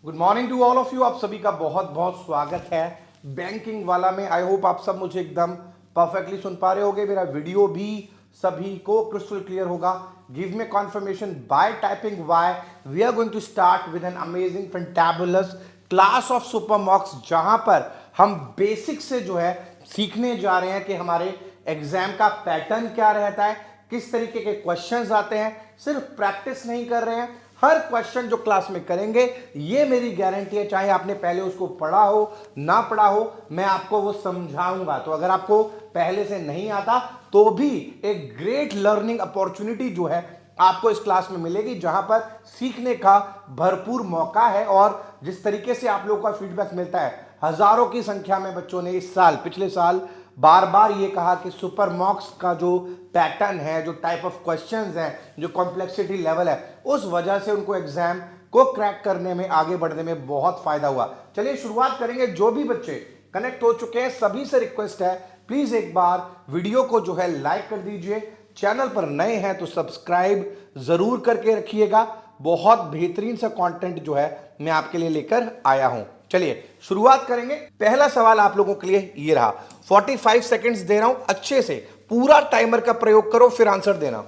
Good morning to all of you. आप सभी का बहुत बहुत स्वागत है बैंकिंग वाला में। आई होप आप सब मुझे एकदम परफेक्टली सुन पा रहे होगे। मेरा वीडियो भी सभी को क्रिस्टल क्लियर होगा। Give me confirmation by typing Y. We are going to start with an amazing fantabulous class of super mocks, जहां पर हम बेसिक से जो है सीखने जा रहे हैं कि हमारे एग्जाम का पैटर्न क्या रहता है, किस तरीके के क्वेश्चंस आते हैं। सिर्फ प्रैक्टिस नहीं कर रहे हैं, हर क्वेश्चन जो क्लास में करेंगे ये मेरी गारंटी है, चाहे आपने पहले उसको पढ़ा हो ना पढ़ा हो, मैं आपको वो समझाऊंगा। तो अगर आपको पहले से नहीं आता तो भी एक ग्रेट लर्निंग अपॉर्चुनिटी जो है आपको इस क्लास में मिलेगी, जहां पर सीखने का भरपूर मौका है। और जिस तरीके से आप लोगों का फीडबैक मिलता है, हजारों की संख्या में बच्चों ने इस साल, पिछले साल बार बार ये कहा कि सुपर मॉक्स का जो पैटर्न है, जो टाइप ऑफ क्वेश्चंस हैं, जो कॉम्प्लेक्सिटी लेवल है, उस वजह से उनको एग्जाम को क्रैक करने में, आगे बढ़ने में बहुत फायदा हुआ। चलिए शुरुआत करेंगे। जो भी बच्चे कनेक्ट हो चुके हैं सभी से रिक्वेस्ट है, प्लीज एक बार वीडियो को जो है लाइक कर दीजिए। चैनल पर नए हैं तो सब्सक्राइब जरूर करके रखिएगा। बहुत बेहतरीन सा कंटेंट जो है मैं आपके लिए लेकर आया हूं। चलिए शुरुआत करेंगे। पहला सवाल आप लोगों के लिए ये रहा। 45 सेकंड्स दे रहा हूं, अच्छे से पूरा टाइमर का प्रयोग करो, फिर आंसर देना।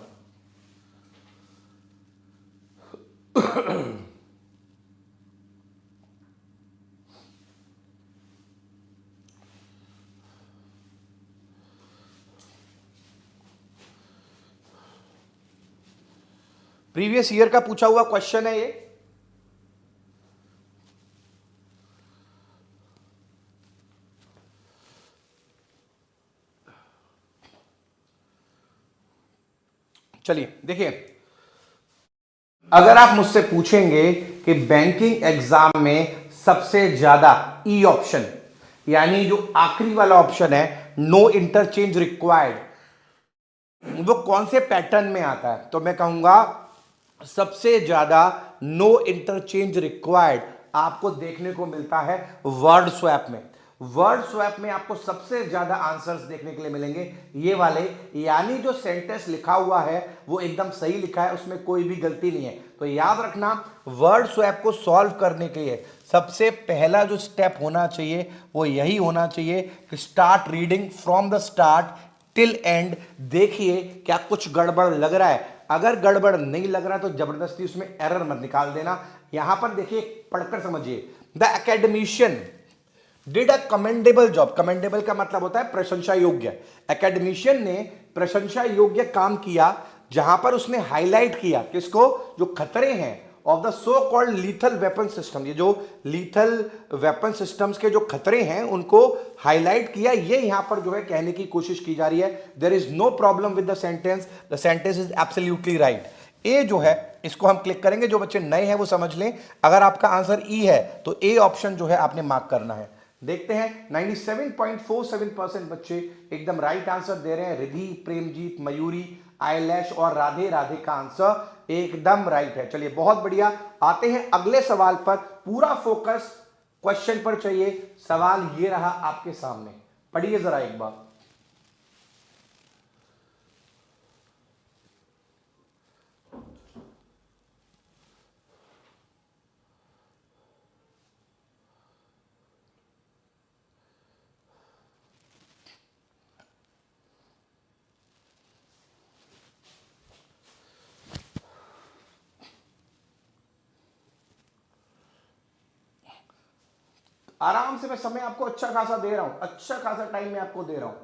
प्रीवियस ईयर का पूछा हुआ क्वेश्चन है ये। चलिए देखिए, अगर आप मुझसे पूछेंगे कि बैंकिंग एग्जाम में सबसे ज्यादा ई ऑप्शन, यानी जो आखिरी वाला ऑप्शन है, नो इंटरचेंज रिक्वायर्ड, वो कौन से पैटर्न में आता है, तो मैं कहूंगा सबसे ज्यादा नो इंटरचेंज रिक्वायर्ड आपको देखने को मिलता है वर्ड स्वैप में। वर्ड स्वैप में आपको सबसे ज्यादा आंसर्स देखने के लिए मिलेंगे ये वाले, यानी जो सेंटेंस लिखा हुआ है वो एकदम सही लिखा है, उसमें कोई भी गलती नहीं है। तो याद रखना, वर्ड स्वैप को सॉल्व करने के लिए सबसे पहला जो स्टेप होना चाहिए वो यही होना चाहिए कि start reading from the start till and. देखिए क्या कुछ गड़बड़ लग रहा है, अगर गड़बड़ नहीं लग रहा तो जबरदस्ती उसमें एरर मत निकाल देना। यहां पर देखिए, पढ़कर समझिए। The academician did a commendable job. Commendable का मतलब होता है प्रशंसा योग्य। एकेडमिशियन ने प्रशंसा योग्य काम किया, जहां पर उसने हाईलाइट किया किसको, जो खतरे हैं of the so called lethal weapon system. ये जो लीथल वेपन सिस्टम्स के जो खतरे हैं उनको हाईलाइट किया। ये यहां पर जो है कहने की कोशिश की जा रही है, there is no problem with the sentence is absolutely right. ए जो है इसको हम क्लिक करेंगे। जो बच्चे नए हैं वो समझ लें, अगर आपका आंसर ई है तो ए ऑप्शन जो है आपने मार्क करना है। देखते हैं 97.47% बच्चे एकदम राइट आंसर दे रहे हैं। रिधि, प्रेमजीत, मयूरी, आईलैश और राधे राधे का आंसर एकदम राइट है। चलिए बहुत बढ़िया, आते हैं अगले सवाल पर। पूरा फोकस क्वेश्चन पर चाहिए। सवाल ये रहा आपके सामने, पढ़िए जरा एक बार। आराम से, मैं समय आपको अच्छा खासा दे रहा हूं, अच्छा खासा टाइम मैं आपको दे रहा हूं।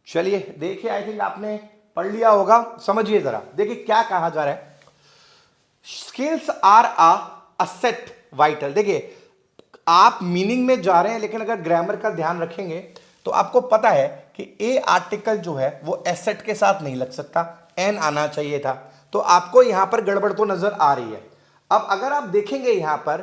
चलिए देखिए, आई थिंक आपने पढ़ लिया होगा। समझिए जरा, देखिए क्या कहा जा रहा है। Skills are asset vital. देखिए आप मीनिंग में जा रहे हैं, लेकिन अगर ग्रामर का ध्यान रखेंगे तो आपको पता है कि ए आर्टिकल जो है वो एसेट के साथ नहीं लग सकता, एन आना चाहिए था। तो आपको यहां पर गड़बड़ तो नजर आ रही है। अब अगर आप देखेंगे यहां पर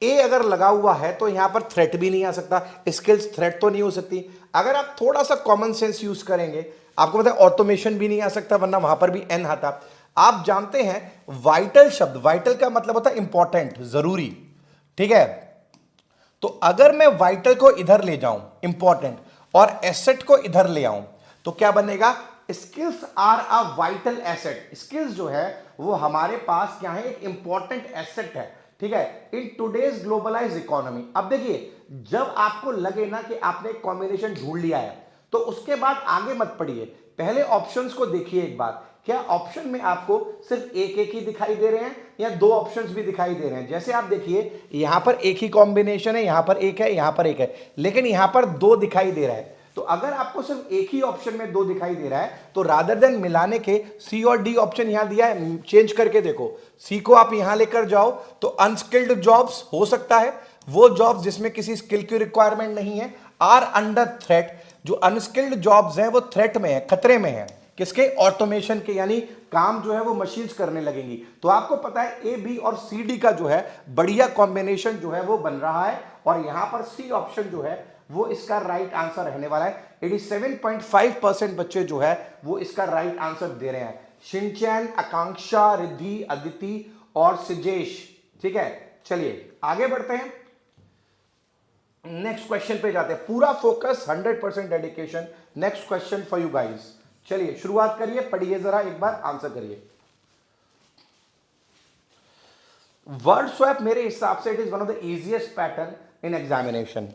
ए अगर लगा हुआ है तो यहां पर थ्रेट भी नहीं आ सकता, स्किल्स थ्रेट तो नहीं हो सकती। अगर आप थोड़ा सा कॉमन सेंस यूज करेंगे, आपको पता है ऑटोमेशन भी नहीं आ सकता, वरना वहां पर भी एन आता। आप जानते हैं वाइटल शब्द, वाइटल का मतलब होता है इंपॉर्टेंट, जरूरी, ठीक है। तो अगर मैं वाइटल को इधर ले जाऊं, इंपॉर्टेंट, और एसेट को इधर ले आऊं, तो क्या बनेगा, skills are a vital asset. Skills जो है वो हमारे पास क्या है, एक इंपॉर्टेंट एसेट है, ठीक है, इन टुडेज ग्लोबलाइज्ड इकोनॉमी। अब देखिए, जब आपको लगे ना कि आपने एक कॉम्बिनेशन ढूंढ लिया है, तो उसके बाद आगे मत पढ़िए, पहले ऑप्शंस को देखिए एक बार। क्या ऑप्शन में आपको सिर्फ एक एक ही दिखाई दे रहे हैं या दो ऑप्शंस भी दिखाई दे रहे हैं? जैसे आप देखिए, यहां पर एक ही कॉम्बिनेशन है, यहां पर एक है, यहां पर एक है, लेकिन यहां पर दो दिखाई दे रहा है। तो अगर आपको सिर्फ एक ही ऑप्शन में दो दिखाई दे रहा है, तो रादर देन मिलाने के सी और डी ऑप्शन यहां दिया है, चेंज करके देखो। सी को आप यहां लेकर जाओ तो अनस्किल्ड जॉब्स हो सकता है, वो जॉब्स जिसमें किसी स्किल की रिक्वायरमेंट नहीं है, आर अंडर थ्रेट। जो अनस्किल्ड जॉब्स हैं वो थ्रेट में है, खतरे में है, किसके? ऑटोमेशन के, यानी काम जो है वो मशीन्स करने लगेंगी। तो आपको पता है ए बी और सी डी का जो है बढ़िया कॉम्बिनेशन जो है वो बन रहा है, और यहां पर सी ऑप्शन जो है वो इसका राइट आंसर रहने वाला है। 87.5% बच्चे जो है वो इसका राइट आंसर दे रहे हैं। शिनचैन, आकांक्षा, रिद्धि, अदिति और सिजेश, ठीक है। चलिए आगे बढ़ते हैं, नेक्स्ट क्वेश्चन पे जाते हैं। पूरा focus, 100% dedication. Next question for you guys. चलिए शुरुआत करिए, पढ़िए जरा एक बार, आंसर करिए। वर्ड स्वैप मेरे हिसाब से it is one of the easiest pattern in examination.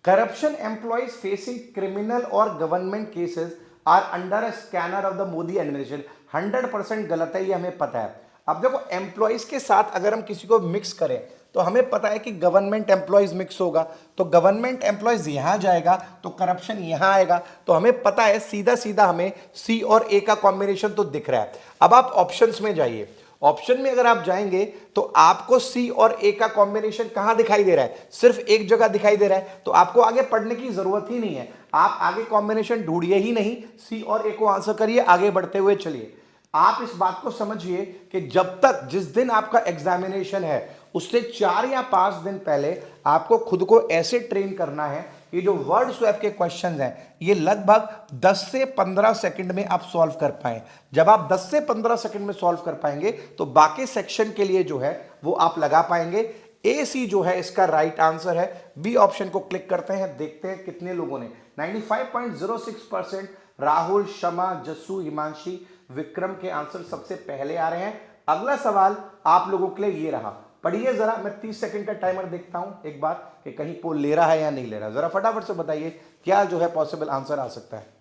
Corruption employees facing criminal or government cases are under a scanner of the Modi administration। 100% गलत है, ये हमें पता है। अब देखो, एम्प्लॉयज के साथ अगर हम किसी को मिक्स करें तो हमें पता है कि गवर्नमेंट एम्प्लॉयज मिक्स होगा, तो गवर्नमेंट एम्प्लॉयज यहां जाएगा तो करप्शन यहां आएगा, तो हमें पता है सीधा सीधा हमें सी और ए का कॉम्बिनेशन तो दिख रहा है। अब आप ऑप्शंस में जाइए, ऑप्शन में अगर आप जाएंगे तो आपको सी और ए का कॉम्बिनेशन कहां दिखाई दे रहा है? सिर्फ एक जगह दिखाई दे रहा है, तो आपको आगे पढ़ने की जरूरत ही नहीं है, आप आगे कॉम्बिनेशन ढूंढिए ही नहीं, सी और ए को आंसर करिए। आगे बढ़ते हुए चलिए, आप इस बात को समझिए कि जब तक, जिस दिन आपका एग्जामिनेशन है उससे 4 या 5 दिन पहले आपको खुद को ऐसे ट्रेन करना है, ये जो वर्ड स्वैप के क्वेश्चंस हैं ये लगभग 10 से 15 सेकंड में आप सॉल्व कर पाए। जब आप 10 से 15 सेकंड में सॉल्व कर पाएंगे तो बाकी सेक्शन के लिए जो है वो आप लगा पाएंगे। ए सी जो है इसका राइट आंसर है। बी ऑप्शन को क्लिक करते हैं, देखते हैं कितने लोगों ने। 95.06% राहुल, शमा, जस्सू, हिमांशी, विक्रम के आंसर सबसे पहले आ रहे हैं। अगला सवाल आप लोगों के लिए ये रहा, पढ़िए जरा। मैं 30 सेकंड का टाइमर देखता हूं एक बार कि कहीं पोल ले रहा है या नहीं ले रहा। जरा फटाफट से बताइए क्या जो है पॉसिबल आंसर आ सकता है।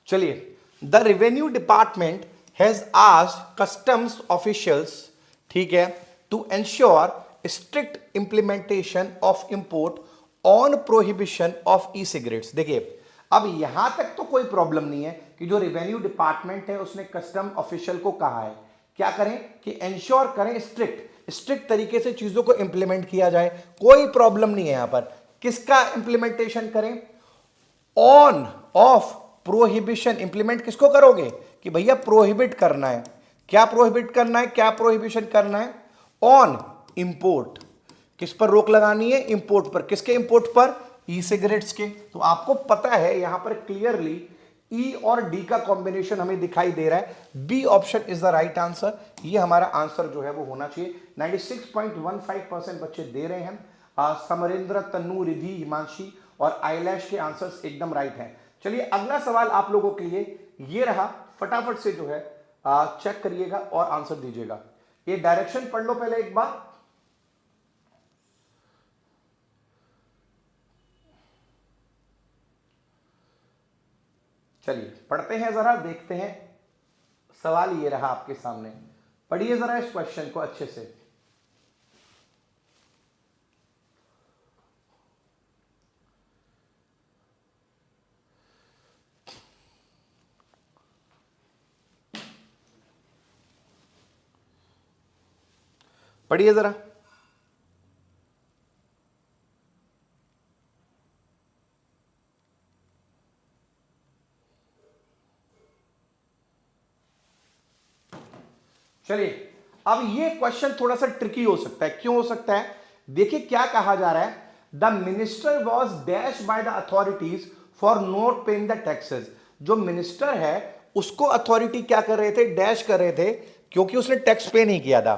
चलिए, the revenue department has asked customs officials, ठीक है, to ensure strict implementation of import on prohibition of e cigarettes. देखिए, अब यहां तक तो कोई प्रॉब्लम नहीं है कि जो रेवेन्यू डिपार्टमेंट है उसने कस्टम ऑफिशियल को कहा है क्या करें कि इंश्योर करें, स्ट्रिक्ट तरीके से चीजों को इंप्लीमेंट किया जाए, कोई प्रॉब्लम नहीं है यहां पर। किसका इंप्लीमेंटेशन करें? On off prohibition. इंप्लीमेंट किसको करोगे कि भैया प्रोहिबिट करना है। क्या प्रोहिबिट करना है, क्या प्रोहिबिशन करना है? On import. किस पर रोक लगानी है? इंपोर्ट पर। किसके इंपोर्ट पर? ई सिगरेट्स के। तो आपको पता है यहां पर क्लियरली ई और डी का कॉम्बिनेशन हमें दिखाई दे रहा है। B option is the right answer. ये हमारा आंसर जो है वो होना चाहिए। 96.15% बच्चे दे रहे हैं। समरेंद्र, तन्नू, रिधि, हिमांशी और आइलैश के आंसर्स एकदम राइट हैं। चलिए अगला सवाल आप लोगों के लिए ये रहा, फटाफट से जो है चेक करिएगा और आंसर दीजिएगा। ये डायरेक्शन पढ़ लो पहले एक बार। चलिए पढ़ते हैं, जरा देखते हैं। सवाल ये रहा आपके सामने, पढ़िए जरा इस क्वेश्चन को अच्छे से। पढ़िए जरा। चलिए अब ये क्वेश्चन थोड़ा सा ट्रिकी हो सकता है। क्यों हो सकता है? देखिए क्या कहा जा रहा है, the minister was dash by the authorities for not paying the taxes. जो मिनिस्टर है उसको अथॉरिटी क्या कर रहे थे, डैश कर रहे थे, क्योंकि उसने टैक्स पे नहीं किया था।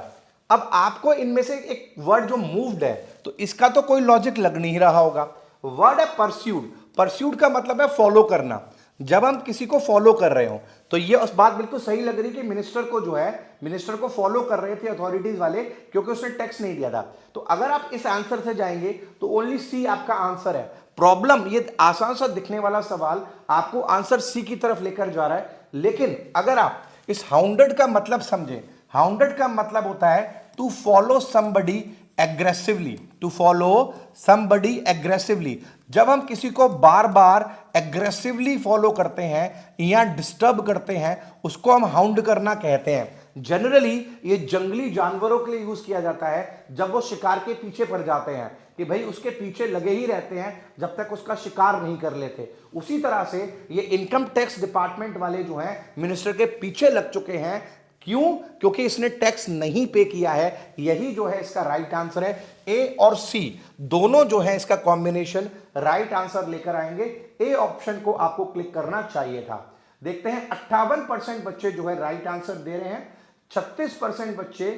अब आपको इनमें से एक वर्ड जो मूव्ड है, तो इसका तो कोई लॉजिक लग नहीं रहा होगा। वर्ड है परस्यूड। परस्यूड का मतलब है फॉलो करना। जब हम किसी को फॉलो कर रहे हो तो ये उस बात बिल्कुल सही लग रही कि मिनिस्टर को जो है, मिनिस्टर को फॉलो कर रहे थे अथॉरिटीज वाले, क्योंकि उसने टैक्स नहीं दिया था। तो अगर आप इस आंसर से जाएंगे तो ओनली सी आपका आंसर है। प्रॉब्लम, ये आसान सा दिखने वाला सवाल आपको आंसर सी की तरफ लेकर जा रहा है, लेकिन अगर आप इस हाउंडेड का मतलब समझें, हाउंडेड का मतलब होता है to follow somebody aggressively, to follow somebody aggressively. जब हम किसी को बार बार एग्रेसिवली फॉलो करते हैं या डिस्टर्ब करते हैं, उसको हम हाउंड करना कहते हैं। जनरली ये जंगली जानवरों के लिए यूज किया जाता है, जब वो शिकार के पीछे पड़ जाते हैं कि भाई उसके पीछे लगे ही रहते हैं जब तक उसका शिकार नहीं कर लेते। उसी तरह से ये इनकम टैक्स डिपार्टमेंट वाले जो हैं मिनिस्टर के पीछे लग चुके हैं। क्यों? क्योंकि इसने टैक्स नहीं पे किया है। यही जो है इसका राइट आंसर है। ए और सी दोनों जो है इसका कॉम्बिनेशन राइट आंसर लेकर आएंगे। ए ऑप्शन को आपको क्लिक करना चाहिए था। देखते हैं 58% बच्चे जो है राइट आंसर दे रहे हैं, 36% बच्चे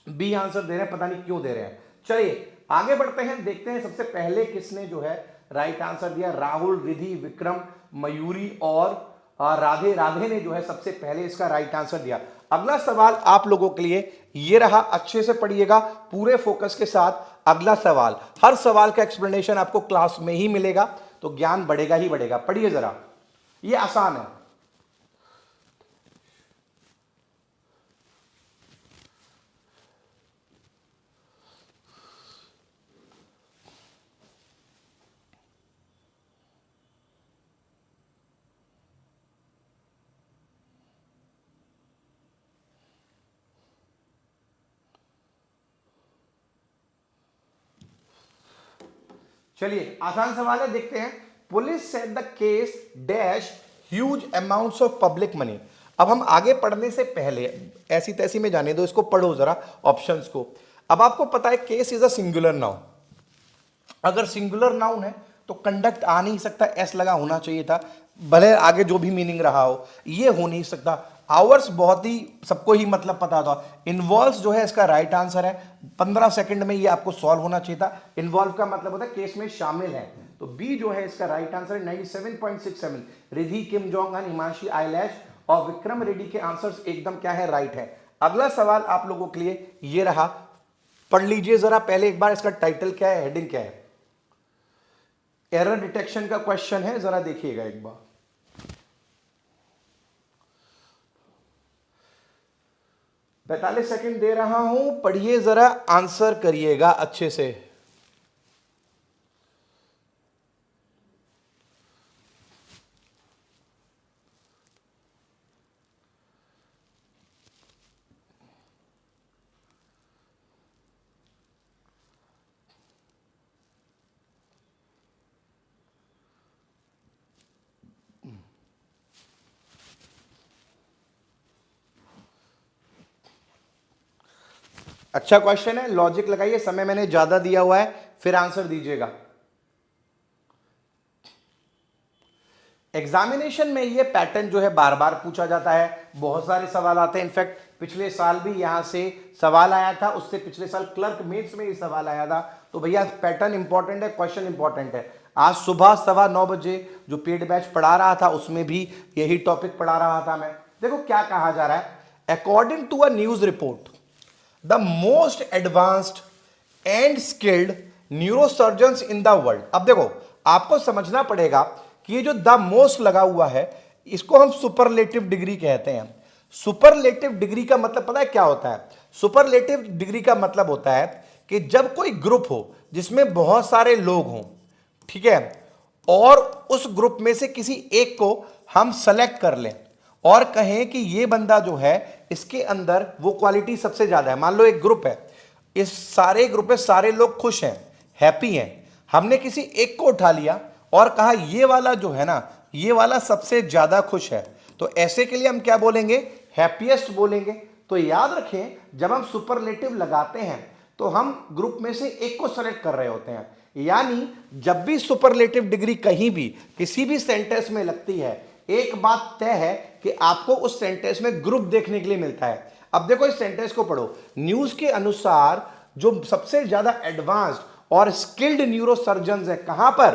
बी आंसर दे रहे हैं। पता नहीं क्यों दे रहे हैं। चलिए आगे बढ़ते हैं, देखते हैं सबसे पहले किसने जो है राइट आंसर दिया। राहुल, रिधि, विक्रम, मयूरी और राधे। राधे ने जो है सबसे पहले इसका राइट आंसर दिया। अगला सवाल आप लोगों के लिए ये रहा, अच्छे से पढ़िएगा पूरे फोकस के साथ। अगला सवाल, हर सवाल का एक्सप्लेनेशन आपको क्लास में ही मिलेगा, तो ज्ञान बढ़ेगा ही बढ़ेगा। पढ़िए जरा, ये आसान है। चलिए आसान सवाल है, देखते हैं। Police set the case dash huge amounts of public money. अब हम आगे पढ़ने से पहले ऐसी तैसी में जाने दो, इसको पढ़ो जरा ऑप्शंस को। अब आपको पता है case is a singular noun. अगर सिंगुलर नाउन है तो कंडक्ट आ नहीं सकता, एस लगा होना चाहिए था, भले आगे जो भी मीनिंग रहा हो, ये हो नहीं सकता। आवर्स बहुत ही सबको ही मतलब पता था। इन्वॉल्व जो है इसका राइट आंसर है। 15 सेकंड में ये आपको सॉल्व होना चाहिए था। इन्वॉल्व का मतलब होता है केस में शामिल है, तो बी जो है इसका राइट आंसर है 97.67। रिधि, किम जोंग अन, हिमांशी, आइलैश और विक्रम रेड्डी के आंसर्स एकदम क्या है, राइट है। अगला सवाल आप लोगों के लिए ये रहा, पढ़ लीजिए जरा पहले एक बार। इसका टाइटल क्या है, हेडिंग क्या है? एरर डिटेक्शन का क्वेश्चन है, जरा देखिएगा एक बार। पैंतालीस सेकंड दे रहा हूं, पढ़िए जरा, आंसर करिएगा अच्छे से। अच्छा क्वेश्चन है, लॉजिक लगाइए। समय मैंने ज्यादा दिया हुआ है, फिर आंसर दीजिएगा। एग्जामिनेशन में ये पैटर्न जो है बार बार पूछा जाता है, बहुत सारे सवाल आते हैं। इनफैक्ट पिछले साल भी यहां से सवाल आया था, उससे पिछले साल क्लर्क मेंस में ये सवाल आया था। तो भैया पैटर्न इंपॉर्टेंट है, क्वेश्चन इंपॉर्टेंट है। आज सुबह 9:15 बजे जो पेड बैच पढ़ा रहा था उसमें भी यही टॉपिक पढ़ा रहा था मैं। देखो क्या कहा जा रहा है, according to a news report the most advanced and skilled neurosurgeons in the world. अब देखो आपको समझना पड़ेगा कि ये जो द मोस्ट लगा हुआ है इसको हम सुपरलेटिव डिग्री कहते हैं। सुपरलेटिव डिग्री का मतलब पता है क्या होता है? सुपरलेटिव डिग्री का मतलब होता है कि जब कोई ग्रुप हो जिसमें बहुत सारे लोग हों, ठीक है, और उस ग्रुप में से किसी एक को हम सेलेक्ट कर लें और कहें कि ये बंदा जो है इसके अंदर वो क्वालिटी सबसे ज्यादा है। मान लो एक ग्रुप है, इस सारे ग्रुप में सारे लोग खुश हैं, हैप्पी हैं, हमने किसी एक को उठा लिया और कहा ये वाला जो है ना, ये वाला सबसे ज्यादा खुश है, तो ऐसे के लिए हम क्या बोलेंगे? हैप्पीएस्ट बोलेंगे। तो याद रखें, जब हम सुपरलेटिव लगाते हैं तो हम ग्रुप में से एक को सेलेक्ट कर रहे होते हैं। यानी जब भी सुपरलेटिव डिग्री कहीं भी किसी भी सेंटेंस में लगती है, एक बात तय है कि आपको उस सेंटेंस में ग्रुप देखने के लिए मिलता है। अब देखो इस सेंटेंस को पढ़ो। न्यूज के अनुसार जो सबसे ज्यादा एडवांस्ड और स्किल्ड न्यूरोसर्जन है कहां पर?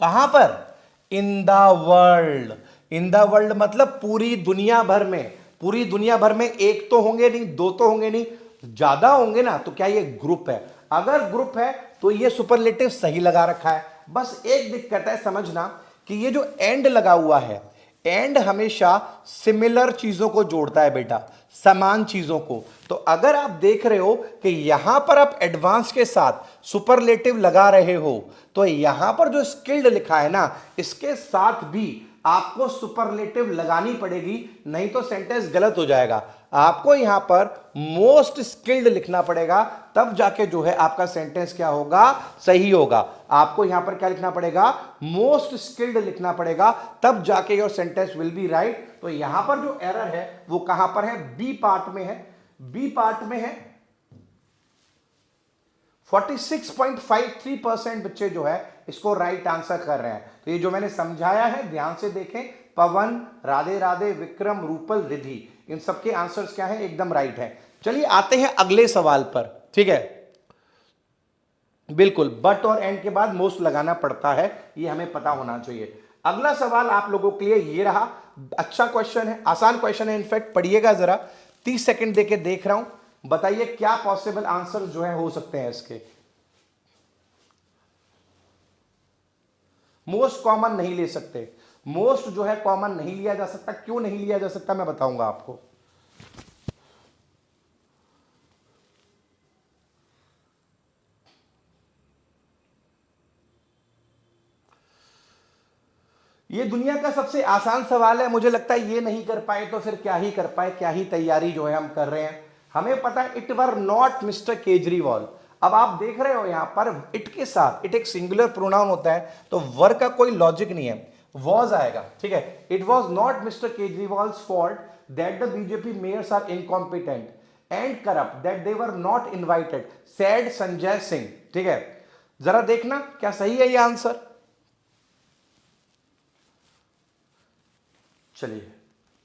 कहां पर? इन the world. In the world मतलब पूरी दुनिया भर में। पूरी दुनिया भर में एक तो होंगे नहीं, दो तो होंगे नहीं, ज्यादा होंगे ना, तो क्या ये ग्रुप है? अगर ग्रुप है तो ये सुपरलेटिव सही लगा रखा है। बस एक दिक्कत है, समझना कि ये जो एंड लगा हुआ है, एंड हमेशा सिमिलर चीजों को जोड़ता है बेटा, समान चीजों को। तो अगर आप देख रहे हो कि यहां पर आप एडवांस के साथ सुपरलेटिव लगा रहे हो, तो यहां पर जो स्किल्ड लिखा है ना, इसके साथ भी आपको सुपरलेटिव लगानी पड़ेगी, नहीं तो सेंटेंस गलत हो जाएगा। आपको यहां पर मोस्ट स्किल्ड लिखना पड़ेगा, तब जाके जो है आपका सेंटेंस क्या होगा? सही होगा। आपको यहां पर क्या लिखना पड़ेगा? मोस्ट स्किल्ड लिखना पड़ेगा, तब जाके your sentence will be right. तो यहां पर जो एरर है वो कहां पर है? बी पार्ट में है। बी पार्ट में है। 46.53% बच्चे जो है इसको राइट आंसर कर रहे हैं। तो ये जो मैंने समझाया है ध्यान से देखें। पवन, राधे राधे, विक्रम, रूपल, रिधि, इन सबके आंसर्स क्या है? एकदम राइट है। चलिए आते हैं अगले सवाल पर, ठीक है। बिल्कुल, बट और एंड के बाद मोस्ट लगाना पड़ता है, ये हमें पता होना चाहिए। अगला सवाल आप लोगों के लिए ये रहा। अच्छा क्वेश्चन है, आसान क्वेश्चन है, इनफैक्ट पढ़िएगा जरा। 30 सेकंड देके देख रहा हूं, बताइए क्या पॉसिबल आंसर जो है हो सकते हैं इसके। मोस्ट कॉमन नहीं ले सकते। मोस्ट जो है कॉमन नहीं लिया जा सकता। क्यों नहीं लिया जा सकता मैं बताऊंगा आपको। ये दुनिया का सबसे आसान सवाल है, मुझे लगता है ये नहीं कर पाए तो फिर क्या ही कर पाए, क्या ही तैयारी जो है हम कर रहे हैं। हमें पता है it were not mister Kejriwal. अब आप देख रहे हो यहां पर इट के साथ, इट एक सिंगुलर प्रोनाउन होता है तो वर का कोई लॉजिक नहीं है, वॉज आएगा, ठीक है। It was not mister Kejriwal's fault that the BJP mayors are incompetent and corrupt that they were not invited, said Sanjay Singh, ठीक है। जरा देखना क्या सही है ये आंसर। चलिए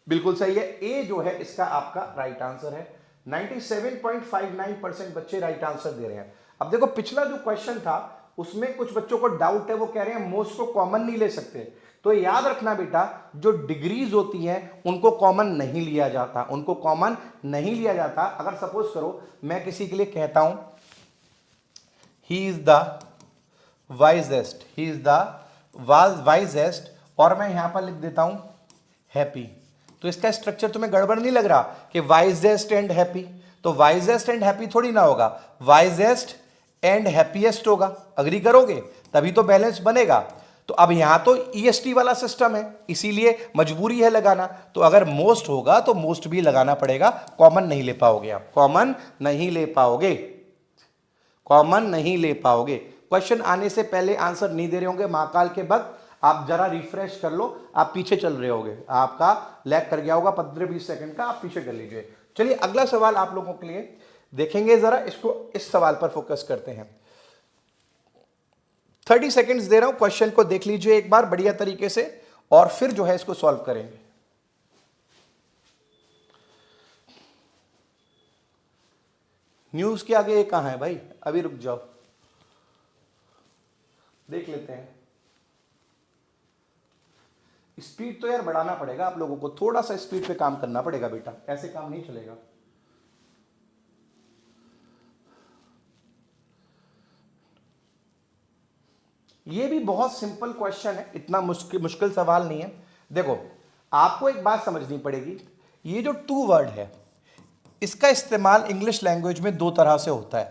बिल्कुल सही है, ए जो है इसका आपका राइट आंसर है। 97.59% बच्चे राइट आंसर दे रहे हैं। अब देखो पिछला जो क्वेश्चन था उसमें कुछ बच्चों को डाउट है, वो कह रहे हैं मोस्ट को कॉमन नहीं ले सकते। तो याद रखना बेटा, जो डिग्रीज होती हैं उनको कॉमन नहीं लिया जाता, उनको कॉमन नहीं लिया जाता। अगर सपोज करो मैं किसी के लिए कहता हूं he is the wisest, he is the wisest, और मैं यहां पर लिख देता हूं हैप्पी, तो इसका स्ट्रक्चर तुम्हें गड़बड़ नहीं लग रहा कि वाइजेस्ट एंड हैप्पी? तो वाइजेस्ट एंड हैप्पी थोड़ी ना होगा, वाइजेस्ट एंड हैप्पीएस्ट होगा। अग्री करोगे? तभी तो बैलेंस बनेगा। तो अब यहां तो ईएसटी वाला सिस्टम है, इसीलिए मजबूरी है लगाना। तो अगर मोस्ट होगा तो मोस्ट भी लगाना पड़ेगा, कॉमन नहीं ले पाओगे आप, कॉमन नहीं ले पाओगे, कॉमन नहीं ले पाओगे। क्वेश्चन आने से पहले आंसर नहीं दे रहे होंगे महाकाल के वक्त, आप जरा रिफ्रेश कर लो, आप पीछे चल रहे होगे, आपका लैग कर गया होगा 15-20 सेकंड का, आप पीछे कर लीजिए। चलिए अगला सवाल आप लोगों के लिए देखेंगे, जरा इसको, इस सवाल पर फोकस करते हैं। 30 सेकंड्स दे रहा हूं, क्वेश्चन को देख लीजिए एक बार बढ़िया तरीके से और फिर जो है इसको सॉल्व करेंगे। न्यूज के आगे ये कहां है भाई? अभी रुक जाओ, देख लेते हैं। स्पीड तो यार बढ़ाना पड़ेगा आप लोगों को, थोड़ा सा स्पीड पे काम करना पड़ेगा बेटा, ऐसे काम नहीं चलेगा। ये भी बहुत सिंपल क्वेश्चन है, इतना मुश्किल सवाल नहीं है। देखो आपको एक बात समझनी पड़ेगी, ये जो टू वर्ड है इसका इस्तेमाल इंग्लिश लैंग्वेज में दो तरह से होता है।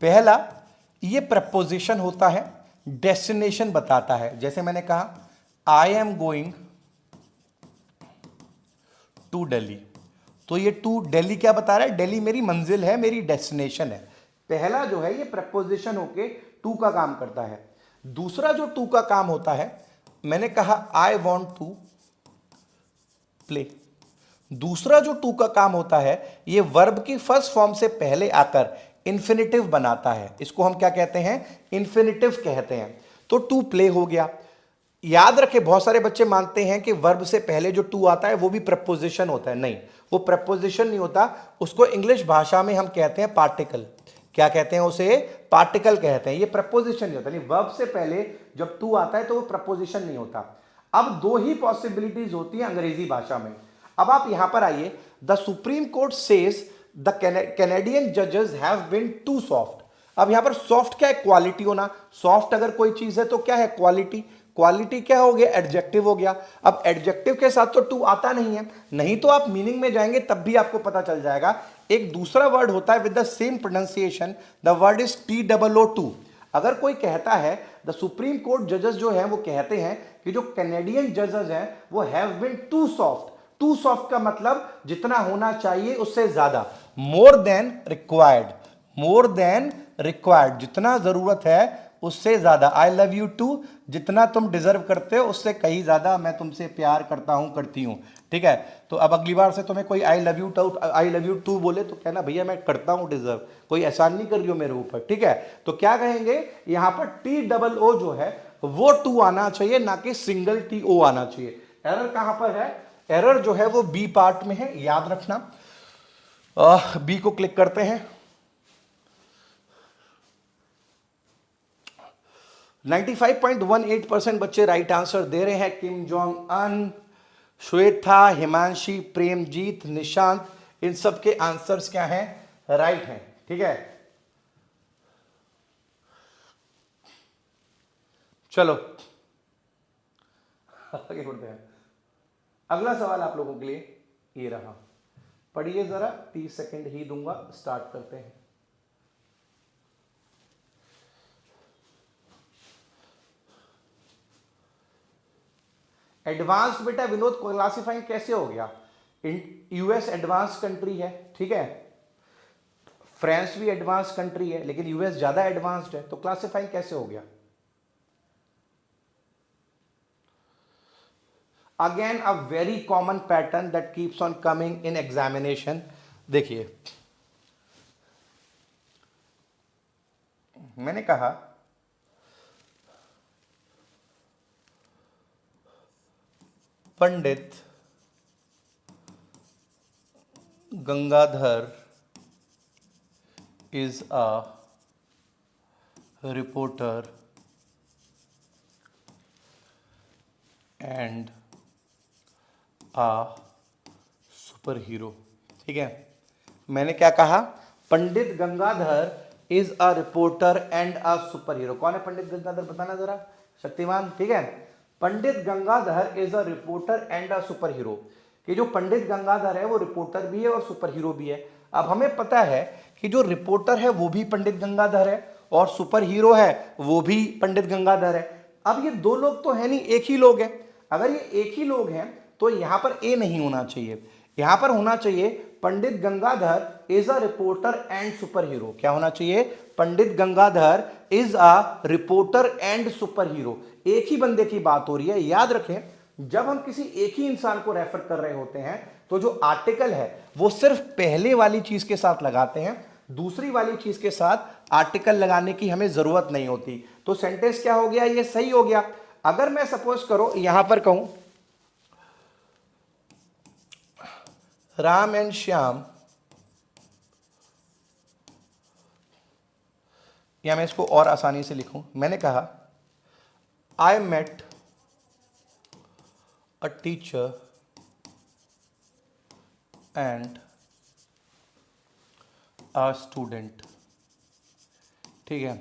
पहला, ये प्रपोजिशन होता है, डेस्टिनेशन बताता है। जैसे मैंने कहा I am going to Delhi, तो ये टू दिल्ली क्या बता रहा है, दिल्ली मेरी मंजिल है, मेरी डेस्टिनेशन है। पहला जो है ये प्रपोजिशन होके टू का काम करता है। दूसरा जो टू का काम होता है, मैंने कहा आई वॉन्ट टू प्ले, दूसरा जो टू का काम होता है ये वर्ब की फर्स्ट फॉर्म से पहले आकर इंफिनिटिव बनाता है। इसको हम क्या कहते हैं, इंफिनिटिव कहते हैं। तो टू प्ले हो गया। याद रखें, बहुत सारे बच्चे मानते हैं कि वर्ब से पहले जो टू आता है वो भी प्रपोजिशन होता है। नहीं, वो प्रपोजिशन नहीं होता, उसको इंग्लिश भाषा में हम कहते हैं पार्टिकल। क्या कहते हैं उसे, पार्टिकल कहते हैं। ये प्रपोजिशन नहीं होता, नहीं वर्ब से पहले जब टू आता है तो वो प्रपोजिशन नहीं होता। अब दो ही पॉसिबिलिटीज होती है अंग्रेजी भाषा में। अब आप यहां पर आइए, the supreme court says the Canadian जजेस हैव बीन टू सॉफ्ट। अब यहां पर सॉफ्ट क्या है, क्वालिटी होना। सॉफ्ट अगर कोई चीज है तो क्या है, क्वालिटी। क्वालिटी क्या हो गया, एडजेक्टिव हो गया। अब एडजेक्टिव के साथ तो टू आता नहीं है, नहीं तो आप मीनिंग में जाएंगे तब भी आपको पता चल जाएगा। एक दूसरा वर्ड होता है with the same pronunciation, the word is TOO। अगर कोई कहता है, द सुप्रीम कोर्ट जजेस जो है वो कहते हैं कि जो कैनेडियन जजेस हैं वो have been too soft. Too soft का मतलब जितना होना चाहिए उससे ज्यादा, more than required. More than required, जितना जरूरत है उससे ज्यादा। आई लव यू टू, जितना तुम डिजर्व करते हो उससे कहीं ज्यादा मैं तुमसे प्यार करता हूं, करती हूं। ठीक है, तो अब अगली बार से तुम्हें कोई आई लव यू टू बोले तो कहना भैया मैं करता हूं डिजर्व, कोई एहसान नहीं कर रही हो मेरे ऊपर। ठीक है, तो क्या कहेंगे, यहां पर TOO जो है वो टू आना चाहिए, ना कि सिंगल TO आना चाहिए। एरर कहां पर है, एरर जो है वो बी पार्ट में है, याद रखना। बी को क्लिक करते हैं। 95.18% बच्चे राइट आंसर दे रहे हैं। किम जोंग अन, श्वेता, हिमांशी, प्रेमजीत, निशांत, इन सब के आंसर्स क्या हैं, राइट हैं। ठीक है, चलो आगे बढ़ते हैं। अगला सवाल आप लोगों के लिए ये रहा, पढ़िए जरा, 30 सेकंड ही दूंगा, स्टार्ट करते हैं। एडवांस बेटा विनोद क्लासिफाइंग कैसे हो गया, यूएस एडवांस कंट्री है, ठीक है, फ्रांस भी एडवांस कंट्री है, लेकिन यूएस ज्यादा एडवांस्ड है, तो क्लासिफाइंग कैसे हो गया। Again a very common pattern that keeps on coming in examination. देखिए मैंने कहा Pandit Gangadhar is a reporter and a superhero। ठीक है, मैंने क्या कहा, Pandit Gangadhar is a reporter and a super hero. कौन है पंडित गंगाधर, बताना जरा, शक्तिमान। ठीक है, Pandit Gangadhar is a reporter and a super hero. कि जो पंडित गंगाधर है वो रिपोर्टर भी है और सुपर हीरो भी है। अब हमें पता है कि जो रिपोर्टर है वो भी पंडित गंगाधर है और सुपर हीरो है वो भी पंडित गंगाधर है। अब ये दो लोग तो है नहीं, एक ही लोग हैं। अगर ये एक ही लोग हैं तो यहां पर ए नहीं होना चाहिए, यहां पर होना चाहिए Pandit Gangadhar is a reporter and super hero. क्या होना चाहिए, Pandit Gangadhar is a reporter and super hero. एक ही बंदे की बात हो रही है। याद रखें, जब हम किसी एक ही इंसान को रेफर कर रहे होते हैं तो जो आर्टिकल है वो सिर्फ पहले वाली चीज के साथ लगाते हैं, दूसरी वाली चीज के साथ आर्टिकल लगाने की हमें जरूरत नहीं होती। तो सेंटेंस क्या हो गया, ये सही हो गया। अगर मैं सपोज करो यहां पर कहूं राम एंड श्याम, या मैं इसको और आसानी से लिखूं, मैंने कहा I met a teacher and a student. ठीक है,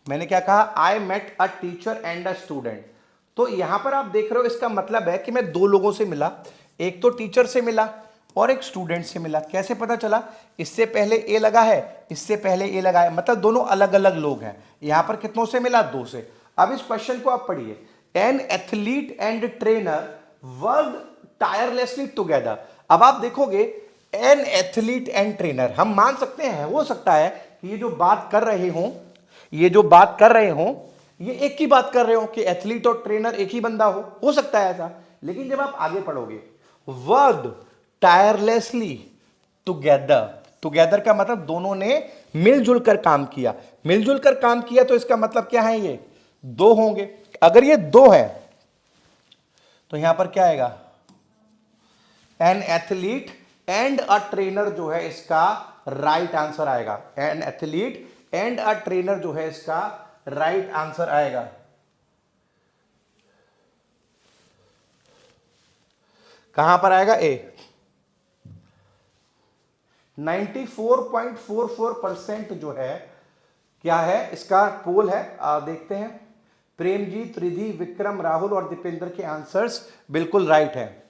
मैंने क्या कहा, I met a teacher and a student. तो यहां पर आप देख रहे हो इसका मतलब है कि मैं दो लोगों से मिला, एक तो टीचर से मिला और एक स्टूडेंट से मिला। कैसे पता चला, इससे पहले ए लगा है, इससे पहले ए लगा है, मतलब दोनों अलग अलग लोग हैं। यहां पर कितनों से मिला, दो से। अब इस क्वेश्चन को आप पढ़िए, an athlete and trainer work tirelessly together. अब आप देखोगे एन एथलीट एंड ट्रेनर, हम मान सकते हैं, हो सकता है कि ये जो बात कर रहे हों, ये जो बात कर रहे हों, ये एक ही बात कर रहे हो कि एथलीट और ट्रेनर एक ही बंदा हो सकता है ऐसा। लेकिन जब आप आगे पढ़ोगे, वर्ड टायरलेसली टुगेदर, टुगेदर का मतलब दोनों ने मिलजुल कर काम किया। मिलजुल कर काम किया तो इसका मतलब क्या है, ये दो होंगे। अगर ये दो है तो यहां पर क्या आएगा, an athlete and a trainer जो है इसका राइट आंसर आएगा। An athlete and a trainer जो है इसका राइट आंसर आएगा। कहां पर आएगा, ए। 94.44% जो है क्या है इसका पोल है, देखते हैं। प्रेमजीत, रिधि, विक्रम, राहुल और दीपेंद्र के आंसर्स बिल्कुल राइट है।